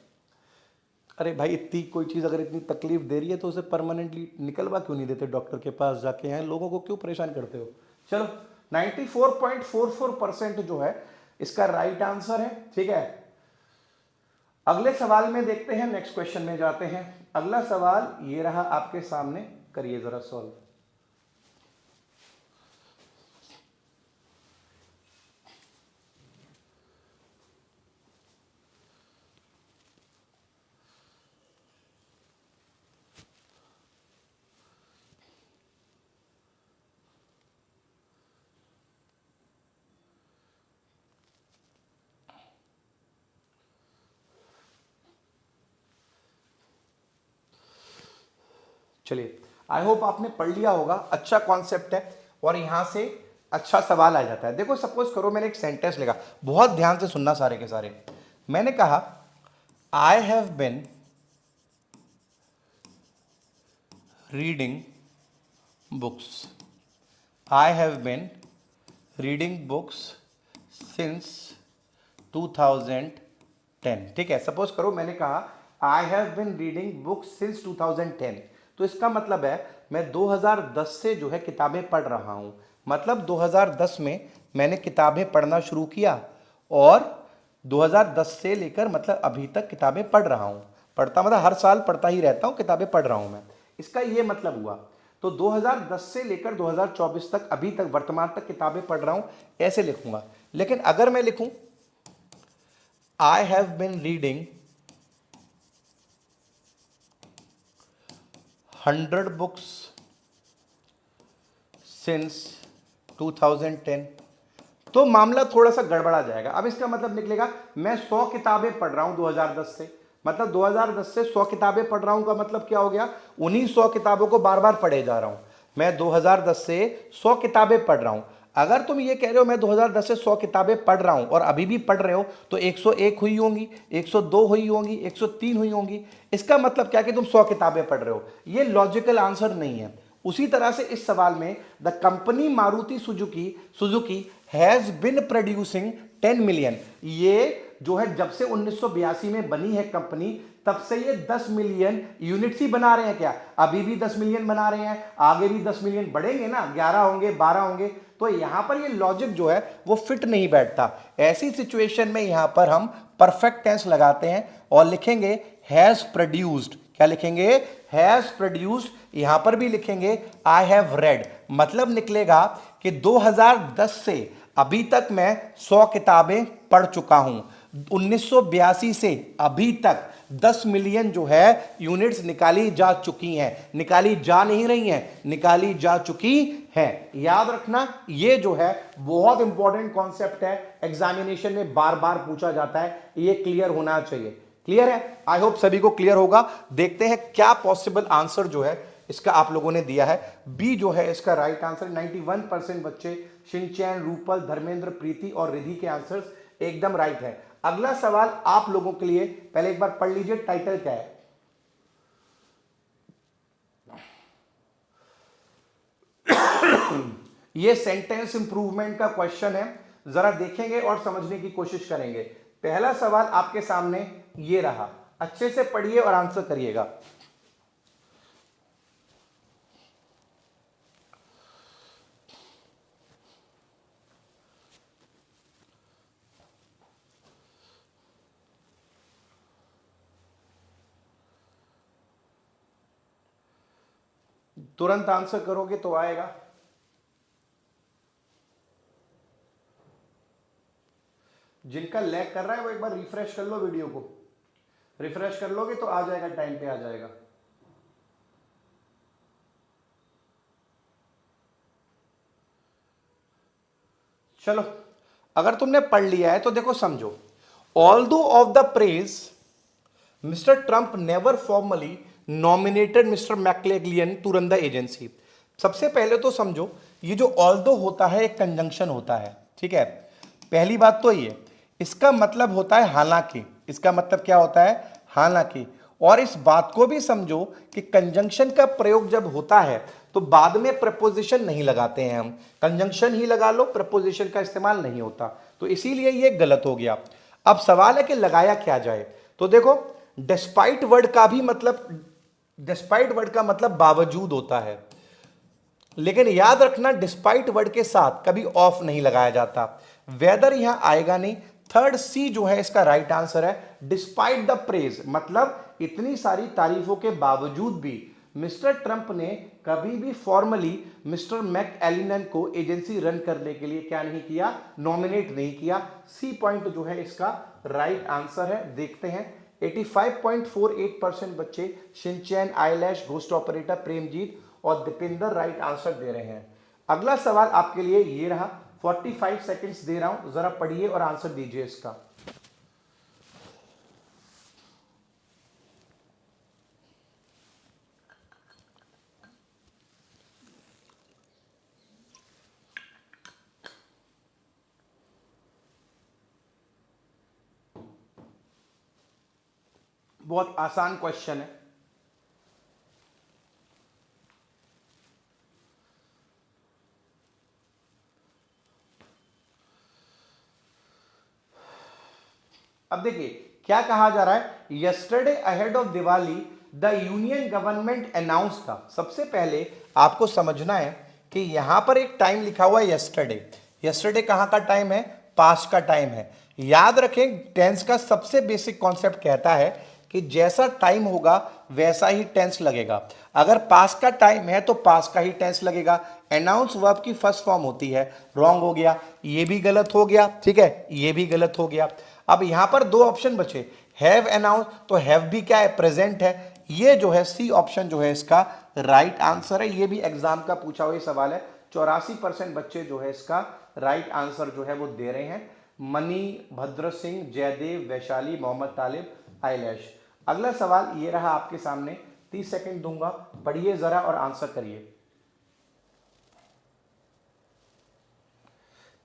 अरे भाई, इतनी कोई चीज अगर इतनी तकलीफ दे रही है तो उसे परमानेंटली निकलवा क्यों नहीं देते, डॉक्टर के पास जाके, हैं लोगों को क्यों परेशान करते हो। चलो, 94.44% जो है इसका राइट आंसर है। ठीक है, अगले सवाल में देखते हैं, नेक्स्ट क्वेश्चन में जाते हैं। अगला सवाल ये रहा आपके सामने, करिए जरा सॉल्व। चलिए, आई होप आपने पढ़ लिया होगा, अच्छा कॉन्सेप्ट है और यहां से अच्छा सवाल आ जाता है। देखो, सपोज करो मैंने एक सेंटेंस लिखा, बहुत ध्यान से सुनना सारे के सारे। मैंने कहा I have been reading books, I have been reading books since 2010। ठीक है, सपोज करो मैंने कहा I have been reading books since 2010, तो इसका मतलब है मैं 2010 से जो है किताबें पढ़ रहा हूं। मतलब 2010 में मैंने किताबें पढ़ना शुरू किया और 2010 से लेकर मतलब अभी तक किताबें पढ़ रहा हूं। पढ़ता मतलब हर साल पढ़ता ही रहता हूं, किताबें पढ़ रहा हूं मैं, इसका यह मतलब हुआ। तो 2010 से लेकर 2024 तक, अभी तक, वर्तमान तक किताबें पढ़ रहा हूं, ऐसे लिखूंगा। लेकिन अगर मैं लिखूं I have been reading 100 books since 2010, तो मामला थोड़ा सा गड़बड़ा जाएगा। अब इसका मतलब निकलेगा मैं 100 किताबें पढ़ रहा हूं 2010 से, मतलब 2010 से 100 किताबें पढ़ रहा हूं का मतलब क्या हो गया, उन्हीं 100 किताबों को बार बार पढ़े जा रहा हूं। मैं 2010 से 100 किताबें पढ़ रहा हूं। अगर तुम ये कह रहे हो मैं 2010 से 100 किताबें पढ़ रहा हूं और अभी भी पढ़ रहे हो, तो 101 हुई होंगी, 102 हुई होंगी, 103 हुई होंगी। इसका मतलब क्या कि तुम 100 किताबें पढ़ रहे हो। ये लॉजिकल आंसर नहीं है। उसी तरह से इस सवाल में the company Maruti Suzuki Suzuki has been producing 10 million, ये जो है जब से 1982 में बनी है कंपनी, तब से ये 10 मिलियन यूनिट्स ही बना रहे हैं। क्या अभी भी 10 मिलियन बना रहे हैं, आगे भी 10 मिलियन बढ़ेंगे ना, 11 होंगे, 12 होंगे। तो यहां पर ये लॉजिक जो है वो फिट नहीं बैठता। ऐसी सिचुएशन में यहां पर हम परफेक्ट टेंस लगाते हैं और लिखेंगे हैज प्रोड्यूस्ड। क्या लिखेंगे, हैज प्रोड्यूस्ड। यहां पर भी लिखेंगे आई हैव रेड। मतलब निकलेगा कि 2010 से अभी तक मैं 100 किताबें पढ़ चुका हूं। 1982 से अभी तक 10 मिलियन जो है यूनिट्स निकाली जा चुकी हैं, निकाली जा नहीं रही हैं, निकाली जा चुकी हैं। याद रखना, ये जो है बहुत इंपॉर्टेंट कॉन्सेप्ट है, एग्जामिनेशन में बार बार पूछा जाता है, ये क्लियर होना चाहिए। क्लियर है, आई होप सभी को क्लियर होगा। देखते हैं क्या पॉसिबल आंसर जो है इसका आप लोगों ने दिया है। बी जो है इसका राइट आंसर। 91% बच्चे, शिनचैन, रूपल, धर्मेंद्र, प्रीति और रिधि के आंसर्स एकदम राइट है। अगला सवाल आप लोगों के लिए, पहले एक बार पढ़ लीजिए टाइटल क्या है। ये सेंटेंस इंप्रूवमेंट का क्वेश्चन है, जरा देखेंगे और समझने की कोशिश करेंगे। पहला सवाल आपके सामने ये रहा, अच्छे से पढ़िए और आंसर करिएगा। तुरंत आंसर करोगे तो आएगा। जिनका लैग कर रहा है वो एक बार रिफ्रेश कर लो, वीडियो को रिफ्रेश कर लोगे तो आ जाएगा, टाइम पे आ जाएगा। चलो, अगर तुमने पढ़ लिया है तो देखो समझो। Although of the praise Mister Trump never formally nominated Mister McLaughlin to run the agency. सबसे पहले तो समझो, ये जो ऑल्दो होता है एक कंजंक्शन होता है, ठीक है। पहली बात तो ये, इसका मतलब होता है हालांकि। इसका मतलब क्या होता है? हालांकि। और इस बात को भी समझो कि कंजंक्शन का प्रयोग जब होता है तो बाद में प्रपोजिशन नहीं लगाते हैं हम, कंजंक्शन ही लगा लो, प्रपोजिशन का इस्तेमाल नहीं होता, तो इसीलिए ये गलत हो गया। अब सवाल है कि लगाया क्या जाए, तो देखो डिस्पाइट वर्ड का भी मतलब, डिस्पाइट वर्ड का मतलब बावजूद होता है, लेकिन याद रखना डिस्पाइट वर्ड के साथ कभी ऑफ नहीं लगाया जाता। वेदर यहां आएगा नहीं। थर्ड सी जो है इसका राइट आंसर है, डिस्पाइट द प्रेज, मतलब इतनी सारी तारीफों के बावजूद भी मिस्टर ट्रंप ने कभी भी फॉर्मली मिस्टर मैकएलिनन को एजेंसी रन करने के लिए क्या नहीं किया? नॉमिनेट नहीं किया। सी पॉइंट जो है इसका राइट आंसर है। देखते हैं 85.48% बच्चे Shinchan, eyelash, ghost operator, Premjit और दीपिंदर राइट आंसर दे रहे हैं। अगला सवाल आपके लिए ये रहा, 45 सेकंड्स दे रहा हूं, जरा पढ़िए और आंसर दीजिए इसका। बहुत आसान क्वेश्चन है। अब देखिए क्या कहा जा रहा है, yesterday ahead of Diwali the union government announce था। सबसे पहले आपको समझना है कि यहां पर एक टाइम लिखा हुआ है यस्टरडे। यस्टरडे कहां का टाइम है? पास्ट का टाइम है। याद रखें टेंस का सबसे बेसिक कॉन्सेप्ट कहता है कि जैसा टाइम होगा वैसा ही टेंस लगेगा। अगर पास्ट का टाइम है तो पास्ट का ही टेंस लगेगा। अनाउंस वर्ब की फर्स्ट फॉर्म होती है। रॉन्ग हो गया, ये भी गलत हो गया, ठीक है, ये भी गलत हो गया। अब यहां पर दो ऑप्शन बचे, हैव अनाउंस, तो हैव भी क्या है? प्रेजेंट है। ये जो है सी ऑप्शन जो है इसका राइट आंसर है। ये भी एग्जाम का पूछा हुआ सवाल है। 84% बच्चे जो है इसका राइट आंसर जो है वो दे रहे हैं। मनी, भद्र सिंह, जयदेव, वैशाली, मोहम्मद तालिब, आइलैश। अगला सवाल ये रहा आपके सामने, 30 सेकंड दूंगा, पढ़िए जरा और आंसर करिए।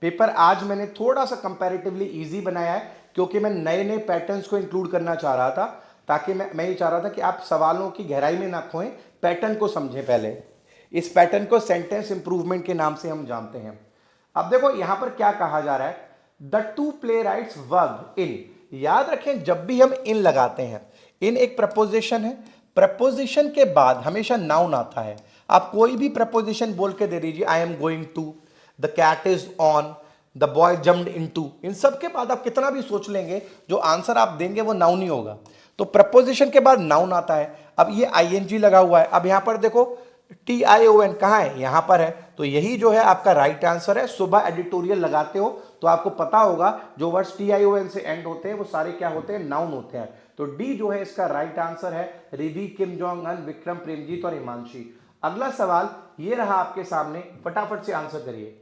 पेपर आज मैंने थोड़ा सा कंपैरेटिवली इजी बनाया है क्योंकि मैं नए नए पैटर्न्स को इंक्लूड करना चाह रहा था, ताकि मैं ये चाह रहा था कि आप सवालों की गहराई में ना खोएं, पैटर्न को समझें पहले। इस पैटर्न को सेंटेंस इंप्रूवमेंट के नाम से हम जानते हैं। अब देखो यहां पर क्या कहा जा रहा है, the two play rights work in. याद रखें जब भी हम इन लगाते हैं, इन एक प्रपोजिशन है, प्रपोजिशन के बाद हमेशा नाउन आता है। आप कोई भी प्रपोजिशन बोल के दे दीजिए, I am going to, the cat is on, the boy jumped into, इन सब के बाद आप कितना भी सोच लेंगे, जो आंसर आप देंगे वो नाउन ही होगा। तो प्रपोजिशन के बाद नाउन आता है। अब ये आईएनजी लगा हुआ है। अब यहां पर देखो TION कहां है? यहां पर है, तो यही जो है आपका राइट आंसर है। सुबह एडिटोरियल लगाते हो तो आपको पता होगा जो वर्ड्स TION से एंड होते हैं वो सारे क्या होते हैं? नाउन होते हैं। तो डी जो है इसका राइट आंसर है। रिधि, किम जोंग अन, विक्रम, प्रेमजीत और हिमांशी। अगला सवाल ये रहा आपके सामने, फटाफट से आंसर करिए।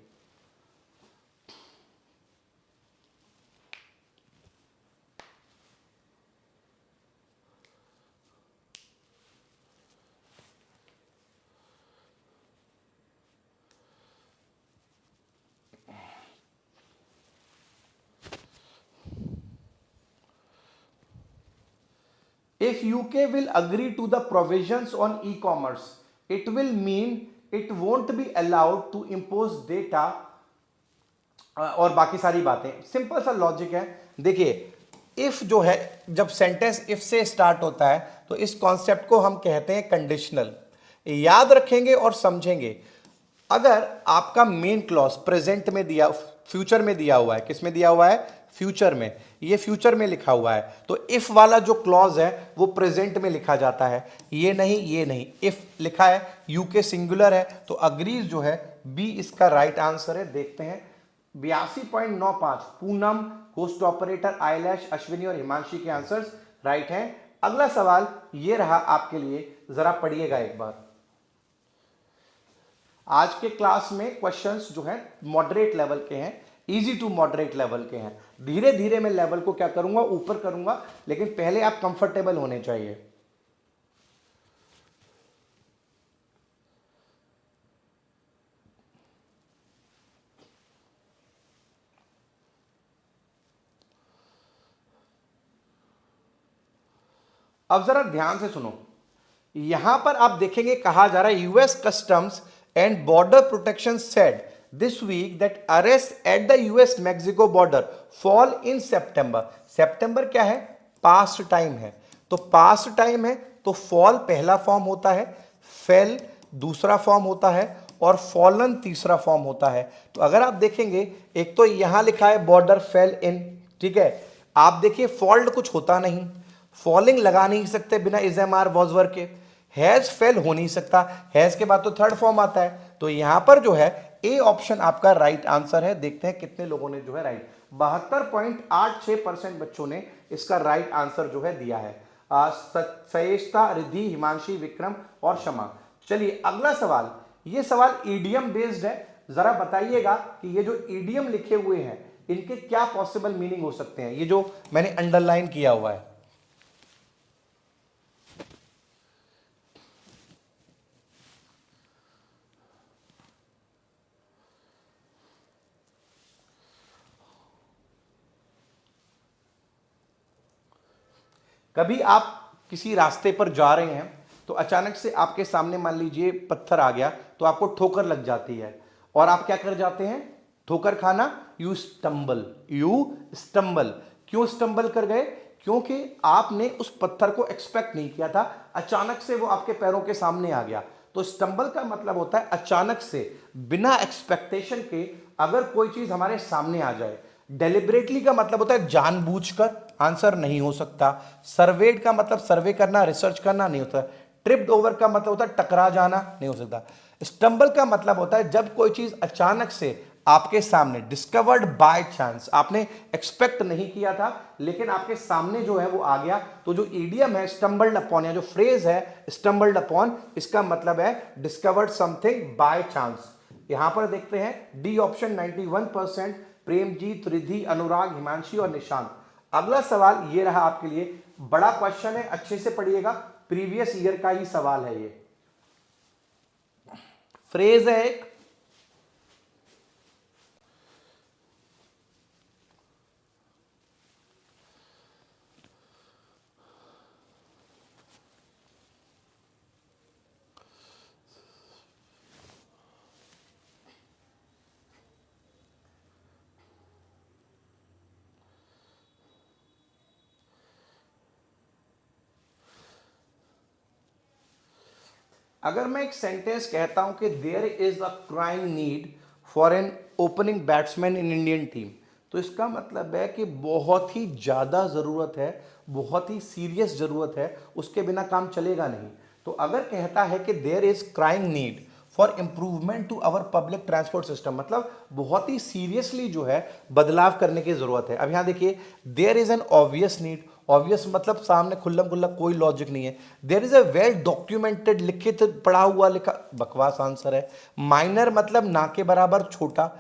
If UK will agree to the provisions on e-commerce, it will mean it won't be allowed to impose data, और बाकी सारी बातें। सिंपल सा लॉजिक है। देखिए इफ जो है, जब सेंटेंस इफ से स्टार्ट होता है तो इस कॉन्सेप्ट को हम कहते हैं कंडीशनल। याद रखेंगे और समझेंगे। अगर आपका मेन क्लॉज प्रेजेंट में दिया, फ्यूचर में दिया हुआ है, किस में दिया हुआ है, फ्यूचर में, ये फ्यूचर में लिखा हुआ है, तो इफ वाला जो क्लॉज है वो प्रेजेंट में लिखा जाता है। ये नहीं, ये नहीं, इफ लिखा है, यू के सिंगुलर है, तो अग्रीज जो है बी इसका राइट आंसर है। देखते हैं 82.95 पूनम, होस्ट ऑपरेटर, आइलैश, अश्विनी और हिमांशी के आंसर्स राइट हैं। अगला सवाल ये रहा आपके लिए, जरा पढ़िएगा एक बार। आज के क्लास में क्वेश्चंस जो हैं मॉडरेट लेवल के हैं, इजी टू मॉडरेट लेवल के हैं। धीरे धीरे मैं लेवल को क्या करूंगा, ऊपर करूंगा, लेकिन पहले आप कंफर्टेबल होने चाहिए। अब जरा ध्यान से सुनो, यहां पर आप देखेंगे कहा जा रहा है US Customs and Border Protection said this week that arrest at the US Mexico border fall in September. सितंबर क्या है, पास्ट टाइम है, तो पास्ट टाइम है तो फॉल पहला फॉर्म होता है, फेल दूसरा फॉर्म होता है, और फॉलन तीसरा फॉर्म होता है। तो अगर आप देखेंगे, एक तो यहां लिखा है बॉर्डर फेल इन, ठीक है, आप देखिए फॉल्ट कुछ होता नहीं, फॉलिंग लगा नहीं सकते बिना is am are was verb के, हैज फेल हो नहीं सकता, हैज के बाद तो थर्ड फॉर्म आता है। तो यहां पर जो है ए ऑप्शन आपका राइट आंसर है। देखते हैं कितने लोगों ने जो है राइट, 72.86% बच्चों ने इसका राइट आंसर जो है दिया है। सयेस्ता, रिद्धि, हिमांशी, विक्रम और शमा। चलिए अगला सवाल, ये सवाल ईडियम बेस्ड है। जरा बताइएगा कि ये जो ईडियम लिखे हुए हैं इनके क्या पॉसिबल मीनिंग हो सकते हैं, ये जो मैंने अंडरलाइन किया हुआ है। कभी आप किसी रास्ते पर जा रहे हैं तो अचानक से आपके सामने मान लीजिए पत्थर आ गया, तो आपको ठोकर लग जाती है और आप क्या कर जाते हैं, ठोकर खाना, यू स्टम्बल, यू स्टम्बल। क्यों स्टम्बल कर गए, क्योंकि आपने उस पत्थर को एक्सपेक्ट नहीं किया था, अचानक से वो आपके पैरों के सामने आ गया। तो स्टम्बल का मतलब होता है अचानक से, बिना एक्सपेक्टेशन के अगर कोई चीज हमारे सामने आ जाए। डेलिबरेटली का मतलब होता है जानबूझकर, आंसर नहीं हो सकता। सर्वेड का मतलब सर्वे करना, रिसर्च करना नहीं होता। ट्रिप्ड ओवर का मतलब होता है टकरा जाना, नहीं हो सकता। स्टम्बल का मतलब होता है जब कोई चीज अचानक से आपके सामने, डिस्कवर्ड बाय चांस, आपने एक्सपेक्ट नहीं किया था लेकिन आपके सामने जो है वो आ गया। तो जो ईडियम है स्टम्बल्ड अपॉन, या जो फ्रेज है स्टम्बल्ड अपॉन, इसका मतलब है डिस्कवर्ड समथिंग बाय चांस। यहां पर देखते हैं डी ऑप्शन 91%, प्रेमजीत, रिद्धि, अनुराग, हिमांशी और निशांत। अगला सवाल ये रहा आपके लिए, बड़ा क्वेश्चन है, अच्छे से पढ़िएगा, प्रीवियस ईयर का ही सवाल है। ये फ्रेज है एक, अगर मैं एक सेंटेंस कहता हूं कि there is a crying need for an opening batsman in Indian team, तो इसका मतलब है कि बहुत ही ज़्यादा ज़रूरत है, बहुत ही सीरियस ज़रूरत है, उसके बिना काम चलेगा नहीं। तो अगर कहता है कि there is crying need for improvement to our public transport system, मतलब बहुत ही सीरियसली जो है बदलाव करने की जरूरत है। अब यहां देखिए, there is an obvious need, obvious मतलब सामने खुल्लम खुल्ला कोई लॉजिक नहीं है। There is a well documented, लिखित पढ़ा हुआ, लिखा, बकवास आंसर है। माइनर मतलब ना के बराबर, छोटा,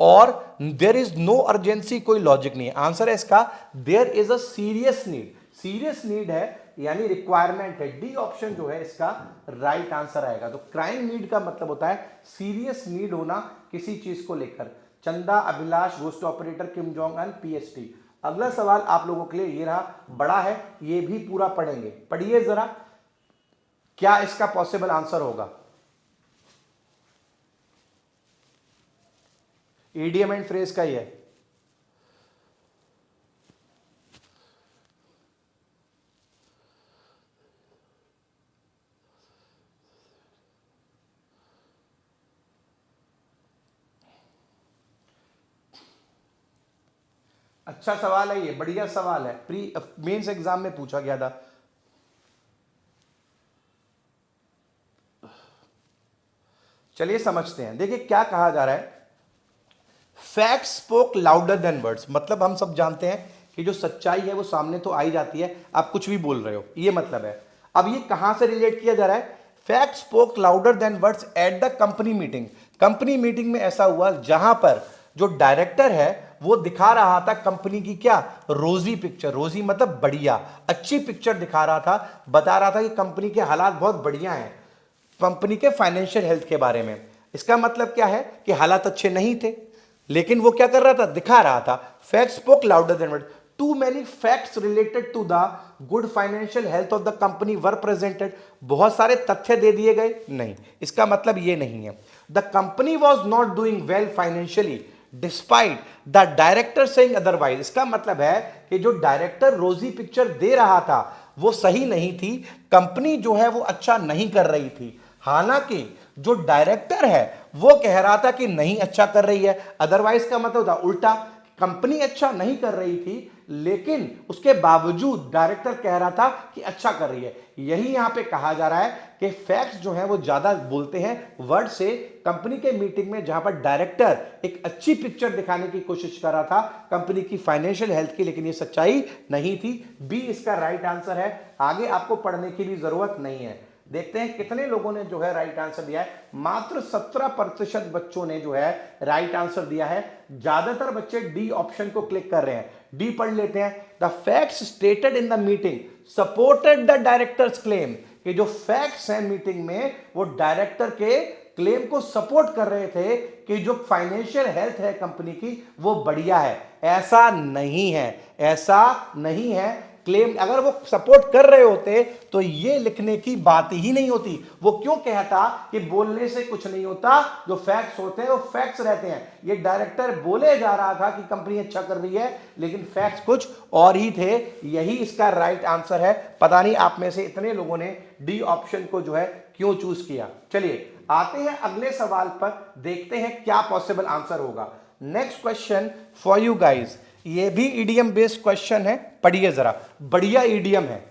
और देयर इज नो अर्जेंसी, कोई लॉजिक नहीं है। आंसर है इसका there is a serious need, serious need है यानी रिक्वायरमेंट है। डी ऑप्शन जो है इसका राइट आंसर आएगा। तो क्राइम नीड का मतलब होता है सीरियस नीड होना किसी चीज को लेकर। Chanda, Abhilash, ghost operator, Kim Jong Un, PST. अगला सवाल आप लोगों के लिए ये रहा, बड़ा है, ये भी पूरा पढ़ेंगे, पढ़िए जरा क्या इसका पॉसिबल आंसर होगा। ईडियम एंड फ्रेज का ही है। अच्छा सवाल है ये, बढ़िया सवाल है, प्री मेंस एग्जाम में पूछा गया था। चलिए समझते हैं। देखिए क्या कहा जा रहा है, fact spoke louder than words. मतलब हम सब जानते हैं कि जो सच्चाई है वो सामने तो आई जाती है, आप कुछ भी बोल रहे हो, ये मतलब है। अब ये कहां से रिलेट किया जा रहा है, fact spoke louder than words at the company meeting. Company meeting में ऐसा हुआ जहां पर जो डायरेक्टर है वो दिखा रहा था कंपनी की क्या, रोजी पिक्चर। रोजी मतलब बढ़िया, अच्छी पिक्चर दिखा रहा था, बता रहा था कि कंपनी के हालात बहुत बढ़िया हैं, कंपनी के फाइनेंशियल हेल्थ के बारे में। इसका मतलब क्या है कि हालात अच्छे नहीं थे, लेकिन वो क्या कर रहा था, दिखा रहा था। Fact spoke louder than word. Too many facts related to the good financial health of the company were presented. बहुत सारे तथ्य दे दिए गए, नहीं, इसका मतलब ये नहीं है। The company was not doing well financially despite the director saying otherwise. इसका मतलब है कि जो डायरेक्टर रोजी पिक्चर दे रहा था वो सही नहीं थी, कंपनी जो है वो अच्छा नहीं कर रही थी। हालांकि जो डायरेक्टर है वो कह रहा था कि नहीं अच्छा कर रही है, अदरवाइज का मतलब था उल्टा, कंपनी अच्छा नहीं कर रही थी लेकिन उसके बावजूद डायरेक्टर कह रहा था कि अच्छा कर रही है। यही यहां पे कहा जा रहा है कि फैक्ट्स जो है वो ज्यादा बोलते हैं वर्ड से। कंपनी के मीटिंग में जहां पर डायरेक्टर एक अच्छी पिक्चर दिखाने की कोशिश कर रहा था कंपनी की फाइनेंशियल हेल्थ की, लेकिन ये सच्चाई नहीं थी। बी इसका राइट आंसर है। आगे आपको पढ़ने की भी जरूरत नहीं है। देखते हैं कितने लोगों ने जो है राइट आंसर दिया है। मात्र 17% बच्चों ने जो है राइट आंसर दिया है। ज्यादातर बच्चे डी ऑप्शन को क्लिक कर रहे हैं। डी पढ़ लेते हैं। The facts stated in the meeting supported the directors claim. कि जो फैक्ट्स हैं मीटिंग में वो डायरेक्टर के क्लेम को सपोर्ट कर रहे थे कि जो फाइनेंशियल हेल्थ है कंपनी की वो बढ़िया है। ऐसा नहीं है, ऐसा नहीं है। क्लेम अगर वो सपोर्ट कर रहे होते तो ये लिखने की बात ही नहीं होती। वो क्यों कहता कि बोलने से कुछ नहीं होता, जो फैक्ट्स होते हैं वो फैक्ट्स रहते हैं। ये डायरेक्टर बोले जा रहा था कि कंपनी अच्छा कर रही है, लेकिन फैक्ट्स कुछ और ही थे। यही इसका राइट आंसर है। पता नहीं आप में से इतने लोगों ने डी ऑप्शन को जो है क्यों चूज किया। चलिए आते हैं अगले सवाल पर, देखते हैं क्या पॉसिबल आंसर होगा। Next question for you guys, ये भी ईडीएम बेस्ड क्वेश्चन है, पढ़िए जरा, बढ़िया ईडीएम है।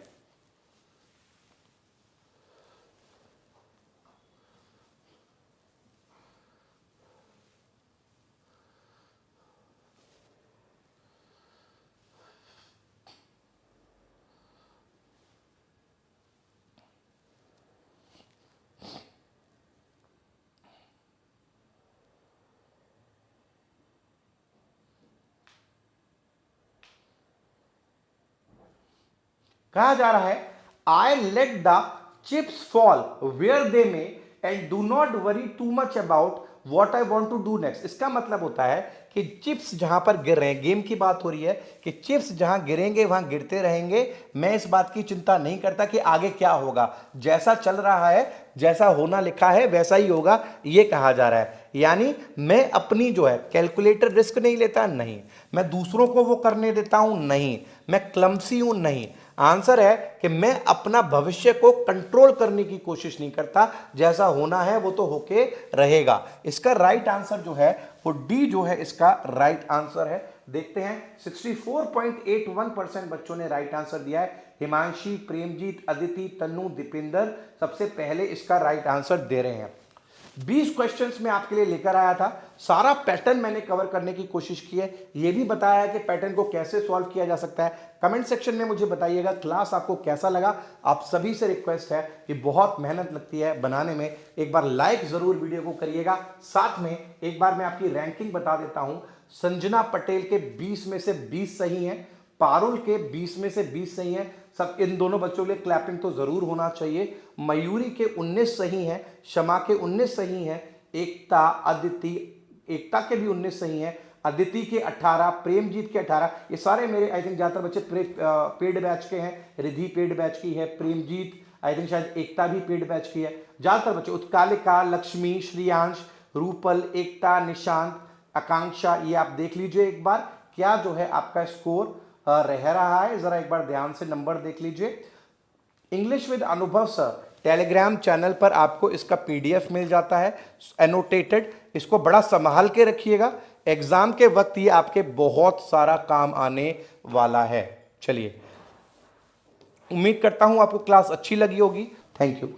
कहा जा रहा है I let the chips fall where they may and do not worry too much about what I want to do next. इसका मतलब होता है कि चिप्स जहां पर गिर रहे हैं, गेम की बात हो रही है कि चिप्स जहां गिरेंगे वहां गिरते रहेंगे, मैं इस बात की चिंता नहीं करता कि आगे क्या होगा, जैसा चल रहा है, जैसा होना लिखा है वैसा ही होगा, ये कहा जा रहा है। यानी मैं अपनी जो है कैलकुलेटर रिस्क नहीं लेता, नहीं, मैं दूसरों को वो करने देता हूं, नहीं, मैं क्लमसी हूं, नहीं। आंसर है कि मैं अपना भविष्य को कंट्रोल करने की कोशिश नहीं करता, जैसा होना है वो तो होके रहेगा। इसका राइट आंसर जो है वो डी जो है इसका राइट आंसर है। देखते हैं 64.81% बच्चों ने राइट आंसर दिया है। हिमांशी, प्रेमजीत, अदिति, तन्नू, दीपेंद्र सबसे पहले इसका राइट आंसर दे रहे हैं। 20 क्वेश्चंस में आपके लिए लेकर आया था, सारा पैटर्न मैंने कवर करने की कोशिश की है, यह भी बताया कि पैटर्न को कैसे सॉल्व किया जा सकता है। कमेंट सेक्शन में मुझे बताइएगा क्लास आपको कैसा लगा। आप सभी से रिक्वेस्ट है कि बहुत मेहनत लगती है बनाने में, एक बार लाइक जरूर वीडियो को करिएगा। साथ में एक बार मैं आपकी रैंकिंग बता देता हूं। संजना पटेल के 20 में से 20 सही हैं, पारुल के 20 में से 20 सही हैं। सब इन दोनों बच्चों के लिए क्लैपिंग तो जरूर होना चाहिए। मयूरी के 19 सही हैं, शमा के 19 सही हैं, एकता, अदिति, एकता के भी 19 सही हैं, अदिति के 18, प्रेमजीत के 18। ये सारे मेरे आई थिंक ज्यादातर बच्चे पेड बैच के हैं। रिधि पेड बैच की है, प्रेमजीत आई थिंक शायद एकता भी पेड बैच की है। ज्यादातर बच्चे उत्कालिका, लक्ष्मी, श्रियांश, रूपल, एकता, निशांत, आकांक्षा, ये आप देख लीजिए एक बार क्या जो है आपका स्कोर रह रहा है, जरा एक बार ध्यान से नंबर देख लीजिए। इंग्लिश विद अनुभव सर टेलीग्राम चैनल पर आपको इसका पीडीएफ मिल जाता है एनोटेटेड, इसको बड़ा संभाल के रखिएगा, एग्जाम के वक्त ये आपके बहुत सारा काम आने वाला है। चलिए, उम्मीद करता हूं आपको क्लास अच्छी लगी होगी। Thank you.